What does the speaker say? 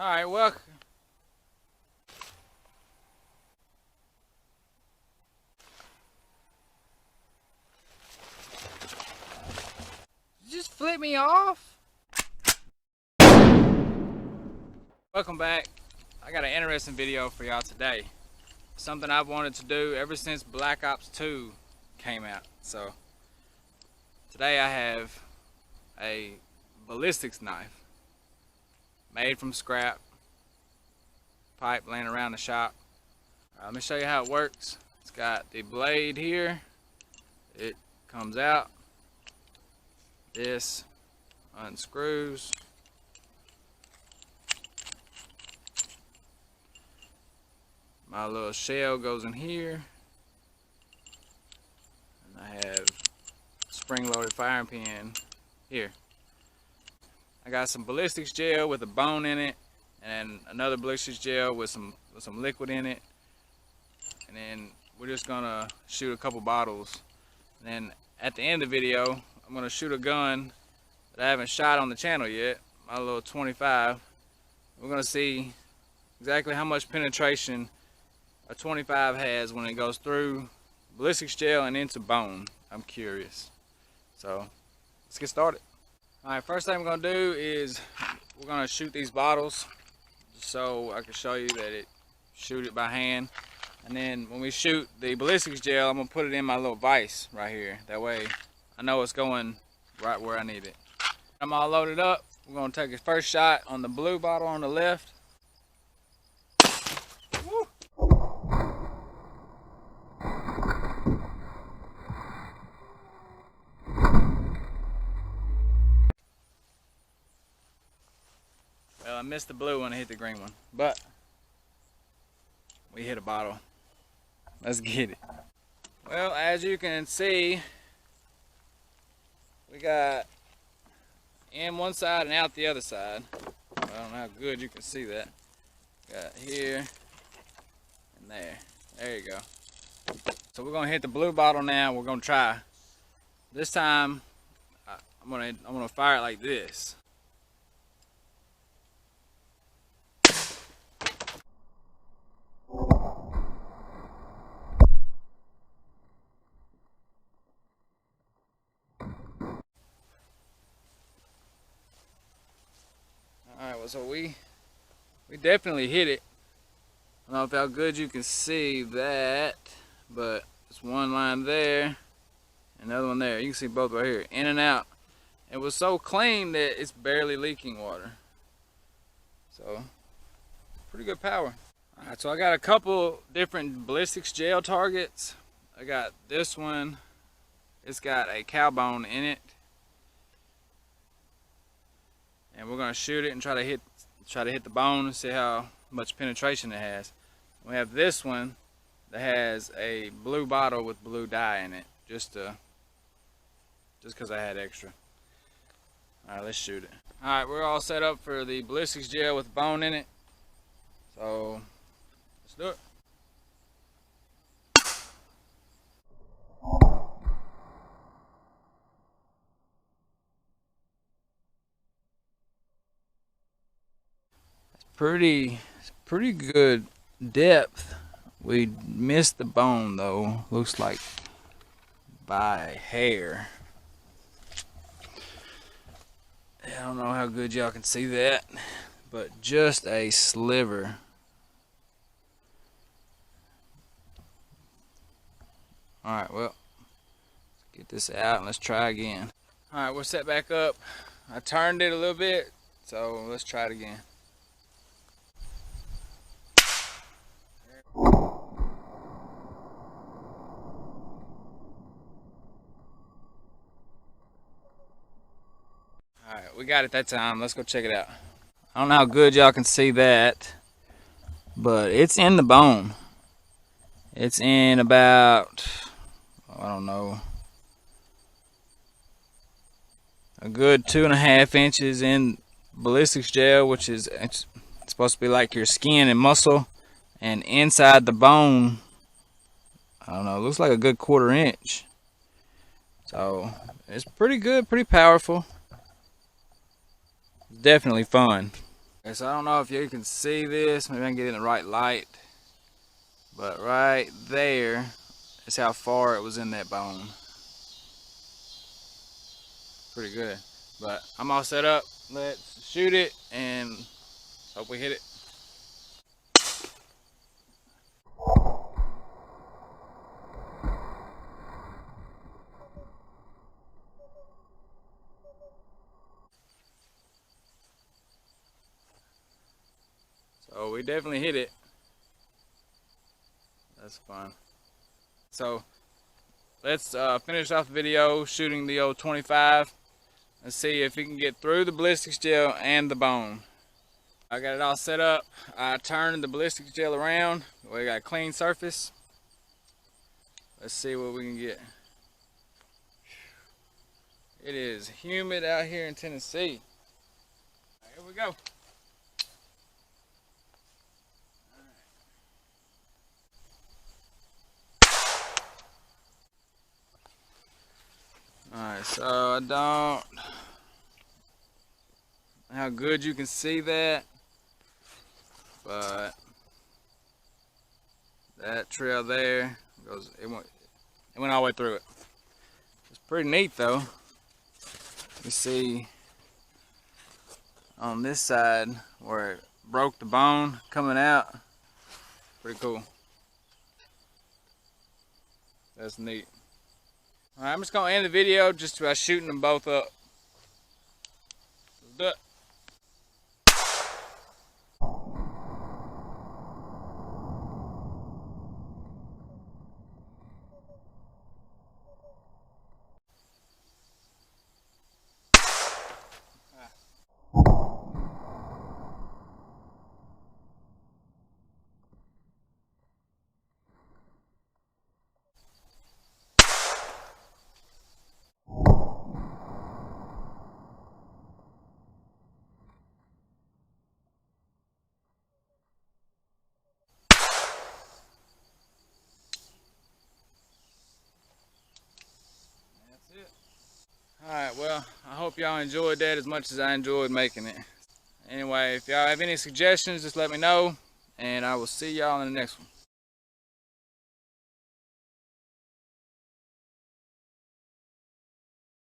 Alright, welcome. Just flip me off. Welcome back. I got an interesting video for y'all today. Something I've wanted to do ever since Black Ops 2 came out. So today I have a ballistics knife made from scrap pipe laying around the shop. Let me show you how it works. It's got the blade here. It comes out. This unscrews. My little shell goes in here. And I have spring-loaded firing pin here. I got some ballistics gel with a bone in it, and another ballistics gel with some liquid in it. And then we're just gonna shoot a couple bottles. And then at the end of the video, I'm gonna shoot a gun that I haven't shot on the channel yet, my little 25. We're gonna see exactly how much penetration a 25 has when it goes through ballistics gel and into bone. I'm curious. So let's get started. Alright, first thing we're gonna do is we're gonna shoot these bottles so I can show you that it shoot it by hand. And then when we shoot the ballistics gel, I'm gonna put it in my little vise right here. That way I know it's going right where I need it. I'm all loaded up. We're gonna take a first shot on the blue bottle on the left. Woo. Well, I missed the blue one, I hit the green one, but we hit a bottle. Let's get it. Well, as you can see, we got in one side and out the other side. I don't know how good you can see that. Got here and there. There you go. So we're gonna hit the blue bottle now. We're gonna try. This time, I'm gonna fire it like this. Alright, well, so we definitely hit it. I don't know if how good you can see that, but there's one line there, another one there. You can see both right here, in and out. It was so clean that it's barely leaking water. So, pretty good power. Alright, so I got a couple different ballistics gel targets. I got this one. It's got a cow bone in it. And we're gonna shoot it and try to hit the bone and see how much penetration it has. We have this one that has a blue bottle with blue dye in it, just because I had extra. All right, let's shoot it. All right, we're all set up for the ballistics gel with bone in it. So let's do it. Pretty good depth. We missed the bone though. Looks like by hair. I don't know how good y'all can see that, but just a sliver. Alright, well, let's get this out and let's try again. Alright, we're set back up. I turned it a little bit, so let's try it again. Alright, we got it that time. Let's go check it out. I don't know how good y'all can see that, but it's in the bone. It's in about, I don't know, a good 2.5 inches in ballistics gel, which is it's supposed to be like your skin and muscle. And inside the bone, I don't know, it looks like a good 1/4 inch. So it's pretty good, pretty powerful. Definitely fun. Okay, so I don't know if you can see this. Maybe I can get in the right light. But right there is how far it was in that bone. Pretty good. But I'm all set up. Let's shoot it and hope we hit it. So we definitely hit it. That's fun. So let's finish off the video shooting the old 25. Let's see if we can get through the ballistics gel and the bone. I got it all set up. I turned the ballistics gel around. We got a clean surface. Let's see what we can get. It is humid out here in Tennessee. Here we go. Alright, so I don't know how good you can see that, but that trail there goes, it went all the way through it. It's pretty neat though. You see on this side where it broke the bone coming out. Pretty cool. That's neat. Alright, I'm just gonna end the video just by shooting them both up. Let's do it. That's it. Alright, well, I hope y'all enjoyed that as much as I enjoyed making it. Anyway, if y'all have any suggestions, just let me know, and I will see y'all in the next one.